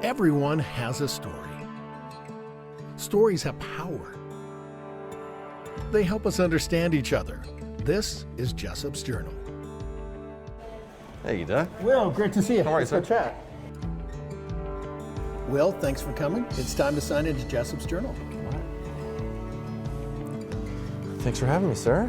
Everyone has a story. Stories have power. They help us understand each other. This is Jessop's Journal. Hey, Doug. Will, great to see you. How are you, sir? Let's go chat. Will, thanks for coming. It's time to sign into Jessop's Journal. Thanks for having me, sir.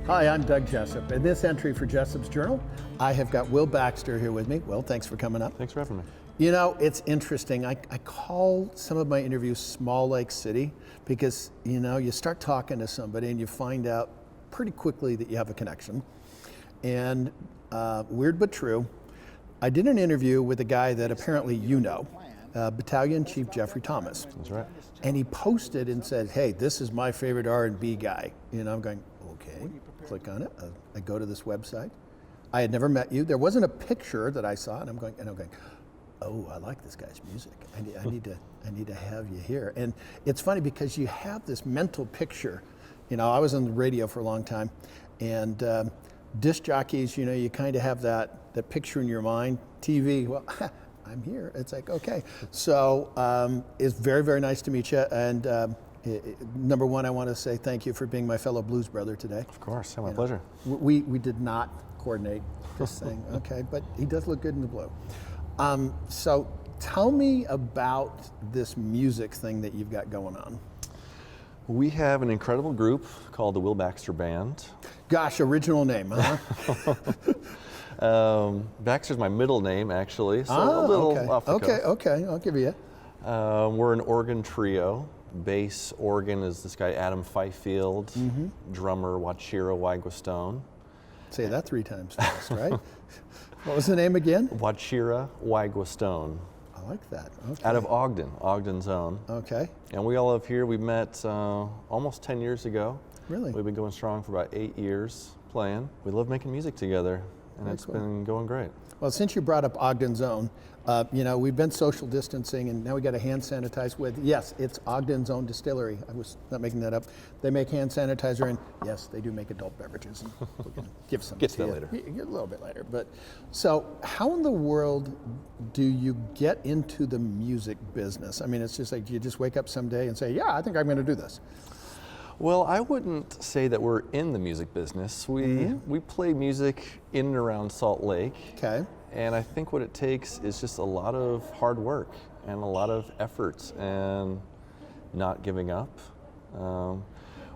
Hi, I'm Doug Jessop. In this entry for Jessop's Journal, I have got Will Baxter here with me. Will, thanks for coming up. Thanks for having me. You know, it's interesting. I call some of my interviews Small Lake City because, you know, you start talking to somebody and you find out pretty quickly that you have a connection. And weird but true, I did an interview with a guy that apparently you know, Battalion Chief Jeffrey Thomas. That's right. And he posted and said, hey, this is my favorite R&B guy. You know, I'm going, okay, click on it. I go to this website. I had never met you. There wasn't a picture that I saw, and I'm going, oh, I like this guy's music. I need to have you here. And it's funny because you have this mental picture. You know, I was on the radio for a long time, and disc jockeys, you know, you kind of have that picture in your mind. TV, well, I'm here. It's like, okay. So it's very, very nice to meet you. And number one, I want to say thank you for being my fellow blues brother today. Of course, my pleasure. We did not coordinate, just saying, okay, but he does look good in the blue. So tell me about this music thing that you've got going on. We have an incredible group called the Will Baxter Band. Gosh, original name, huh? Baxter's my middle name, actually, so a little off the cuff. Okay, I'll give you. We're an organ trio. Bass organ is this guy Adam Fifield, drummer Wachira Wagwastone. Say that 3 times fast, right? What was the name again? Wachira Wagwastone. I like that. Okay. Out of Ogden's own. Okay. And we all live here. We met almost 10 years ago. Really? We've been going strong for about 8 years playing. We love making music together, and Very it's cool. been going great. Well, since you brought up Ogden's Own, you know, we've been social distancing, and now we got to hand sanitize with, yes, it's Ogden's Own Distillery. I was not making that up. They make hand sanitizer, and yes, they do make adult beverages. And we're going to give some Get to to that you. later. A little bit later. But so how in the world do you get into the music business? I mean, it's just like you just wake up someday and say, yeah, I think I'm going to do this. Well, I wouldn't say that we're in the music business. We play music in and around Salt Lake. Okay. And I think what it takes is just a lot of hard work and a lot of efforts and not giving up.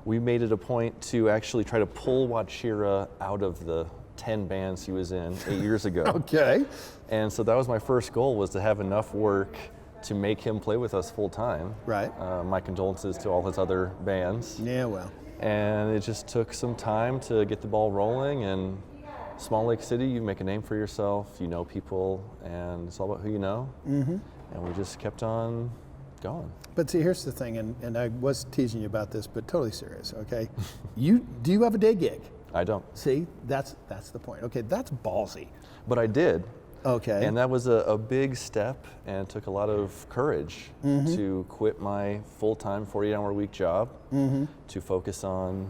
We made it a point to actually try to pull Wachira out of the 10 bands he was in 8 years ago. Okay. And so that was my first goal, was to have enough work to make him play with us full time. Right. My condolences to all his other bands. Yeah, well. And it just took some time to get the ball rolling. And Small Lake City, you make a name for yourself, you know people, and it's all about who you know. And we just kept on going. But see, here's the thing, and I was teasing you about this, but totally serious, okay? Do you have a day gig? I don't. See, that's the point. Okay, that's ballsy. But I did. Okay. And that was a big step, and it took a lot of courage to quit my full-time 48-hour-a-week job to focus on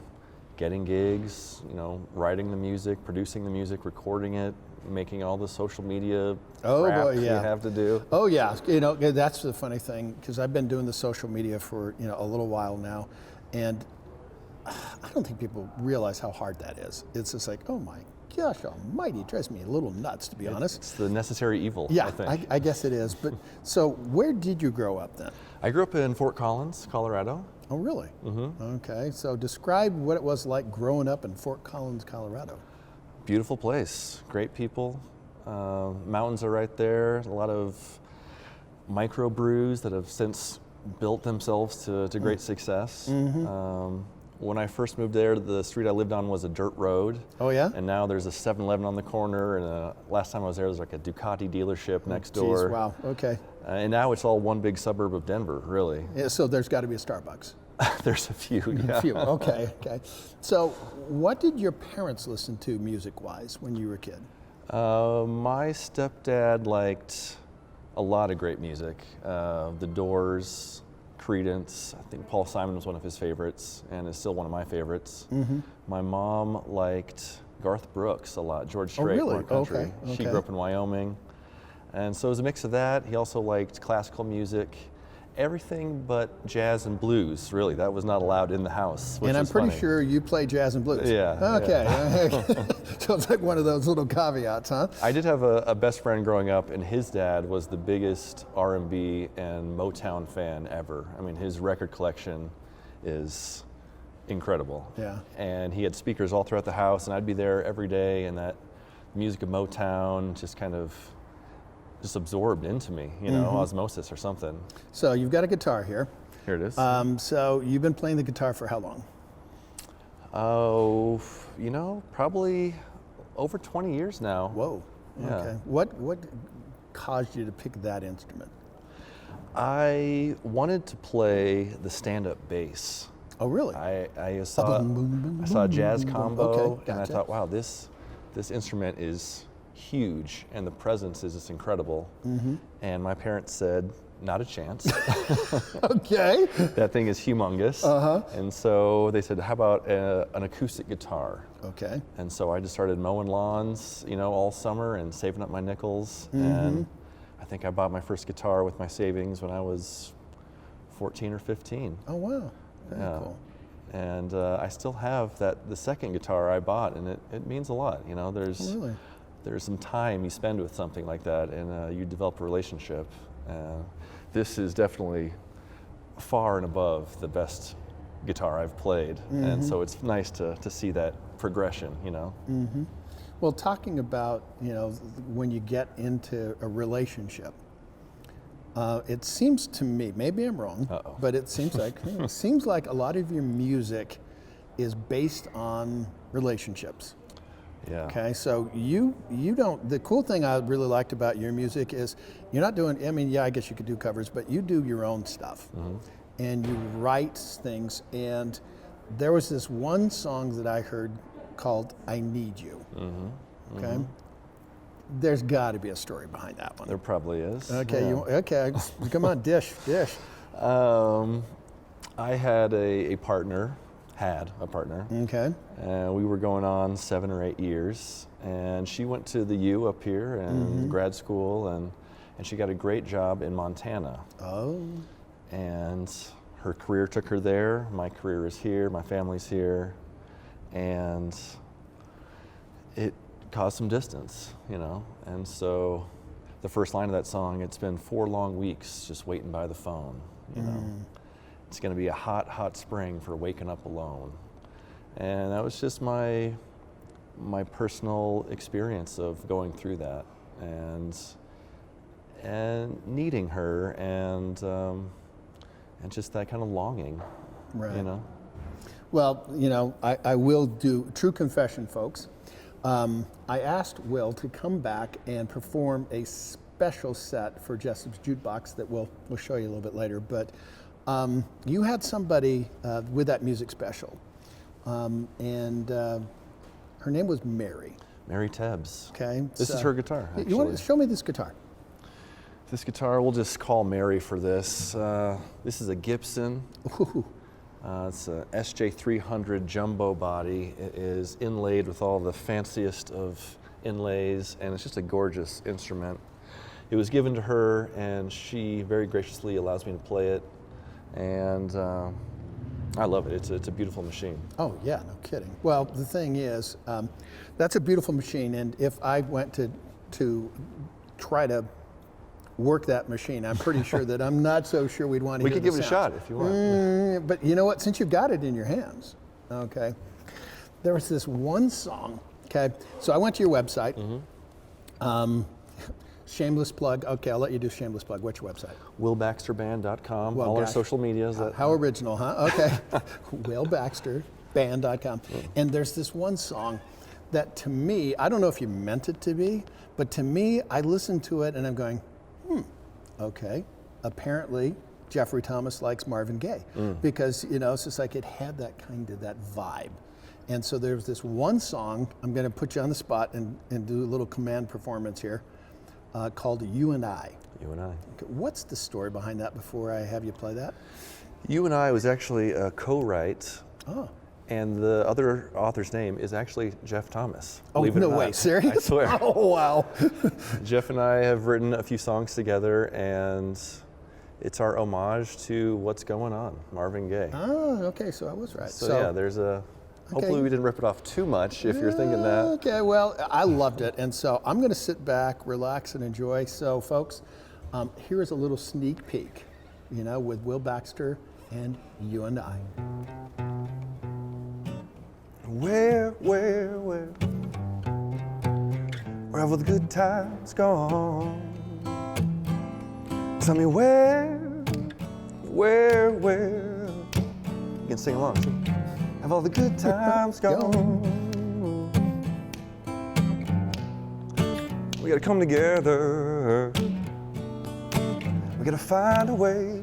getting gigs, you know, writing the music, producing the music, recording it, making all the social media crap you have to do. Oh yeah, you know, that's the funny thing, because I've been doing the social media for, you know, a little while now, and I don't think people realize how hard that is. It's just like, oh my gosh almighty, it drives me a little nuts, to be honest. It's the necessary evil, yeah, I think. I guess it is. But so where did you grow up then? I grew up in Fort Collins, Colorado. Oh really? Okay, so describe what it was like growing up in Fort Collins, Colorado. Beautiful place, great people. Mountains are right there. A lot of microbrews that have since built themselves to great success. When I first moved there, the street I lived on was a dirt road. Oh yeah? And now there's a 7-Eleven on the corner, and last time I was there was like a Ducati dealership next door. Geez, wow, okay. And now it's all one big suburb of Denver, really. Yeah, so there's got to be a Starbucks. There's a few, yeah. A few, okay. So what did your parents listen to music-wise when you were a kid? My stepdad liked a lot of great music. The Doors, Creedence. I think Paul Simon was one of his favorites and is still one of my favorites. My mom liked Garth Brooks a lot, George Strait, really? more country. Okay, She okay. grew up in Wyoming. And so it was a mix of that. He also liked classical music, everything but jazz and blues, really. That was not allowed in the house, which And I'm is pretty funny. sure you play jazz and blues. Yeah, Okay. So it's like one of those little caveats, huh? I did have a best friend growing up, and his dad was the biggest R&B and Motown fan ever. I mean, his record collection is incredible. Yeah. And he had speakers all throughout the house, and I'd be there every day, and that music of Motown just kind of just absorbed into me, you know, osmosis or something. So you've got a guitar here. Here it is. So you've been playing the guitar for how long? Oh, you know, probably over 20 years now. Whoa. Yeah. Okay. What caused you to pick that instrument? I wanted to play the stand-up bass. Oh, really? I saw a jazz combo, Okay, and I gotcha. thought, wow, this instrument is huge, and the presence is just incredible. And my parents said, not a chance. Okay. That thing is humongous. And so they said, how about an acoustic guitar? Okay. And so I just started mowing lawns, you know, all summer and saving up my nickels. And I think I bought my first guitar with my savings when I was 14 or 15. Oh, wow. Very Yeah. cool. And I still have the second guitar I bought, and it means a lot. You know, Really? there's some time you spend with something like that, and you develop a relationship. This is definitely far and above the best guitar I've played, and so it's nice to see that progression. You know. Well, talking about, you know, when you get into a relationship, it seems to me, maybe I'm wrong, Uh-oh. but it seems like a lot of your music is based on relationships. Yeah. Okay, so you don't. The cool thing I really liked about your music is you're not doing. I mean, yeah, I guess you could do covers, but you do your own stuff, and you write things. And there was this one song that I heard called "I Need You." Okay, there's got to be a story behind that one. There probably is. Okay, Yeah. okay, come on, dish. I had a partner. Had a partner. Okay, And we were going on 7 or 8 years, and she went to the U up here and grad school, and she got a great job in Montana. oh, And her career took her there. My career is here. My family's here, and it caused some distance, you know. And so, the first line of that song, it's been 4 long weeks just waiting by the phone, you know. It's going to be a hot, hot spring for waking up alone. And that was just my personal experience of going through that and needing her and just that kind of longing, right. you know. Well, you know, I will do true confession, folks. I asked Will to come back and perform a special set for Jessop's Jukebox that we'll show you a little bit later. But you had somebody with that music special, and her name was Mary. Mary Tebbs. Okay, This is her guitar, actually. You want to show me this guitar? This guitar, we'll just call Mary for this. This is a Gibson. Ooh, It's a SJ300 jumbo body. It is inlaid with all the fanciest of inlays, and it's just a gorgeous instrument. It was given to her, and she very graciously allows me to play it, and I love it. It's a beautiful machine. oh yeah, no kidding. Well, the thing is, that's a beautiful machine, and if I went to try to work that machine, I'm pretty sure that I'm not so sure we'd want to We hear could the give it a sounds. shot if you want. But you know what? Since you've got it in your hands, okay, there was this one song, okay? So I went to your website. Shameless plug. Okay, I'll let you do shameless plug. What's your website? WillBaxterBand.com. Well, all our gosh. social medias. How original, huh? Okay. WillBaxterBand.com. And there's this one song that to me, I don't know if you meant it to be, but to me, I listened to it and I'm going, okay. Apparently, Jeffrey Thomas likes Marvin Gaye because, you know, it's just like it had that kind of that vibe. And so there's this one song, I'm going to put you on the spot and do a little command performance here, called You and I. You and I. Okay, what's the story behind that before I have you play that? You and I was actually a co-write, Oh, And the other author's name is actually Jeff Thomas. Oh, believe it no or way, not. serious? I swear. Oh, wow. Jeff and I have written a few songs together, and it's our homage to What's Going On, Marvin Gaye. Oh, okay, so I was right. So yeah, there's a, hopefully we didn't rip it off too much if you're thinking that. Okay, well, I loved it. And so I'm going to sit back, relax, and enjoy. So, folks, here is a little sneak peek, with Will Baxter and You and I. Where have the good times gone? Tell me where, you can sing along, see? Have all the good times gone? We gotta come together, we gotta find a way.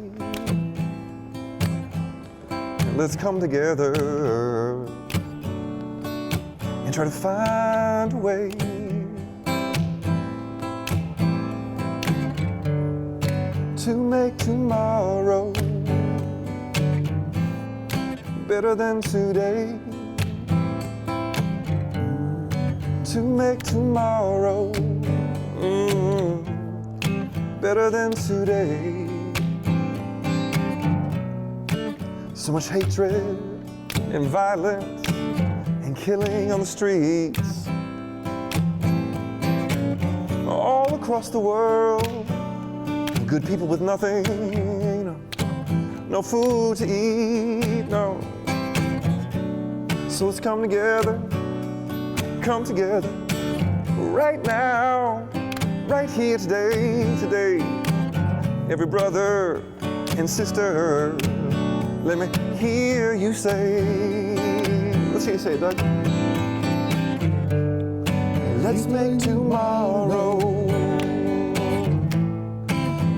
Let's come together and try to find a way to make tomorrow better than today. To make tomorrow better than today. So much hatred and violence and killing on the streets all across the world. Good people with nothing, no food to eat, no. So let's come together right now, right here today. Every brother and sister, let me hear you say, let's hear you say it, Doug. Let's make tomorrow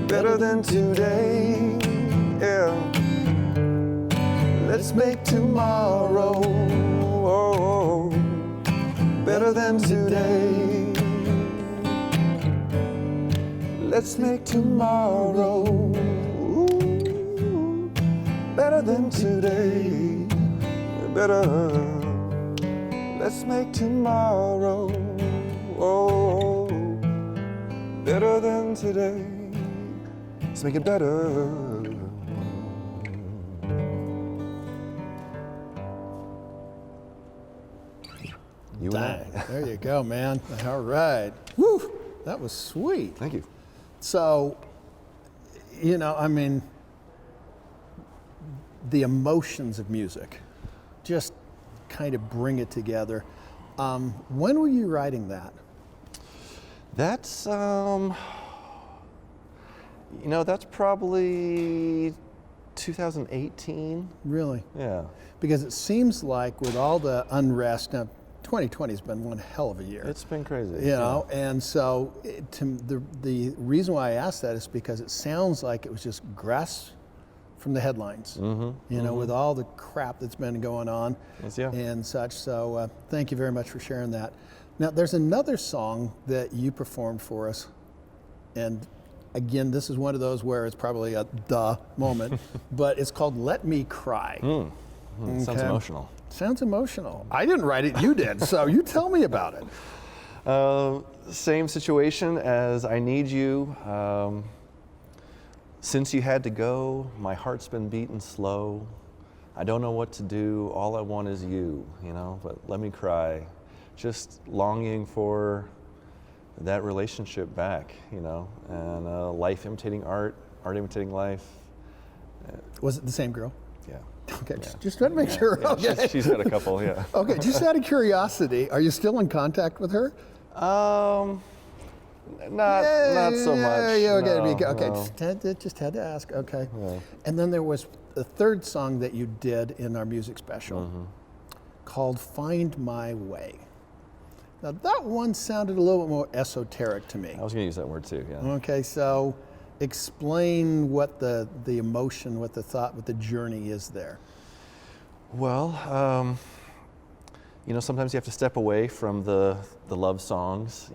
better than today, yeah. Let's make tomorrow better than today. Let's make tomorrow better than today, better. Let's make tomorrow better than today. Let's make it better. You and I. There you go, man. All right. Woo, that was sweet. Thank you. So, the emotions of music just kind of bring it together. When were you writing that? That's, that's probably 2018. Really? Yeah. Because it seems like with all the unrest, now 2020 has been one hell of a year. It's been crazy. And so the reason why I asked that is because it sounds like it was just grass from the headlines, with all the crap that's been going on and such. So thank you very much for sharing that. Now, there's another song that you performed for us. And again, this is one of those where it's probably a duh moment, but it's called Let Me Cry. Sounds emotional. Sounds emotional. I didn't write it, you did, so you tell me about it. Same situation as I Need You. Since you had to go, my heart's been beating slow. I don't know what to do, all I want is you, but let me cry. Just longing for that relationship back, and life imitating art, art imitating life. Was it the same girl? Yeah. Okay, just trying to make sure. Yeah, Okay. she's had a couple, yeah. Okay, just out of curiosity, are you still in contact with her? Not so much. Yeah, okay, no. just had to ask. Okay. Yeah. And then there was the third song that you did in our music special called Find My Way. Now that one sounded a little bit more esoteric to me. I was going to use that word too, yeah. Okay, so explain what the emotion, what the thought, what the journey is there. Well, sometimes you have to step away from the love songs,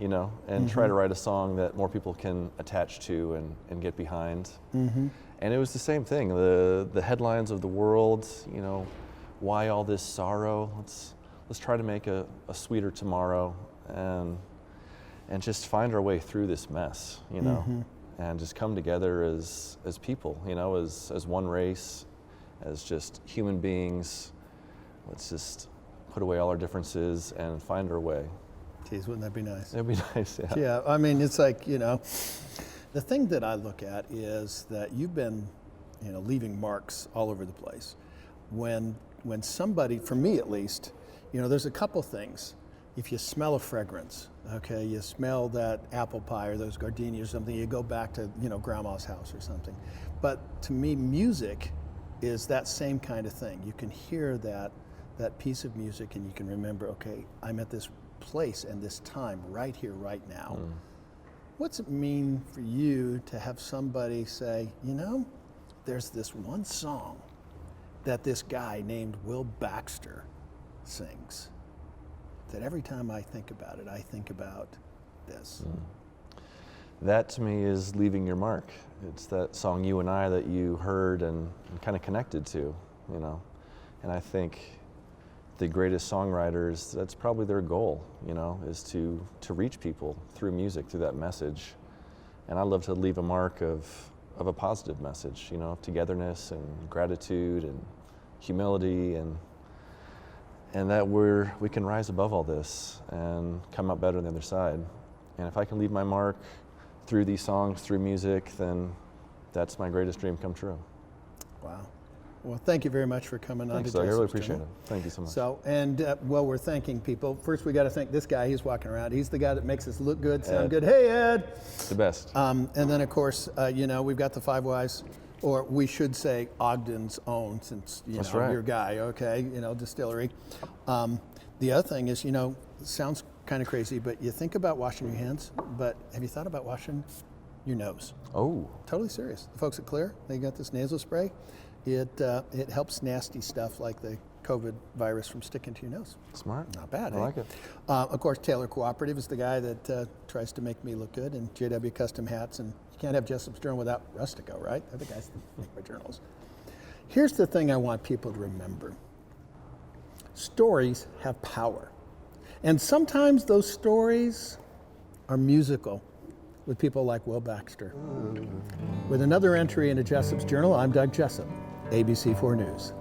and try to write a song that more people can attach to and get behind. And it was the same thing. The headlines of the world, why all this sorrow? Let's try to make a sweeter tomorrow, and just find our way through this mess, you know, and just come together as people, you know, as one race, as just human beings. Let's just put away all our differences and find our way. Geez, wouldn't that be nice? It'd be nice, yeah. Yeah, I mean, it's like, you know, the thing that I look at is that you've been, you know, leaving marks all over the place. When somebody, for me at least, you know, there's a couple things. If you smell a fragrance, okay, you smell that apple pie or those gardenias or something, you go back to, you know, grandma's house or something. But to me, music is that same kind of thing. You can hear that piece of music and you can remember, okay, I'm at this place and this time right here, right now. What's it mean for you to have somebody say, you know, there's this one song that this guy named Will Baxter sings, that every time I think about it, I think about this? That to me is leaving your mark. It's that song You and I that you heard and kind of connected to, you know. And I think the greatest songwriters, that's probably their goal, you know, is to reach people through music, through that message. And I love to leave a mark of a positive message, you know, of togetherness and gratitude and humility, and that we can rise above all this and come out better on the other side. And if I can leave my mark through these songs, through music, then that's my greatest dream come true. Wow. Well, thank you very much for coming on Thanks, to Doug. I really JESSOP'S appreciate Journal. it. Thank you so much. So, and while we're thanking people, first we got to thank this guy. He's walking around. He's the guy that makes us look good, sound Ed. good. Hey, Ed. The best. And then, of course, you know, we've got the Five Wise, or we should say Ogden's own, since, you That's know, right. your guy, okay, you know, distillery. The other thing is, you know, it sounds kind of crazy, but you think about washing your hands, but have you thought about washing your nose? Oh, Totally serious. The folks at Clear, they got this nasal spray. It helps nasty stuff like the COVID virus from sticking to your nose. smart. Not bad, I eh? like it. Of course, Taylor Cooperative is the guy that tries to make me look good, and JW Custom Hats, and you can't have JESSOP'S Journal without Rustico, right? They're the guys that make my journals. Here's the thing I want people to remember. Stories have power. And sometimes those stories are musical, with people like Will Baxter. With another entry into JESSOP'S Journal, I'm Doug Jessop, ABC4 News.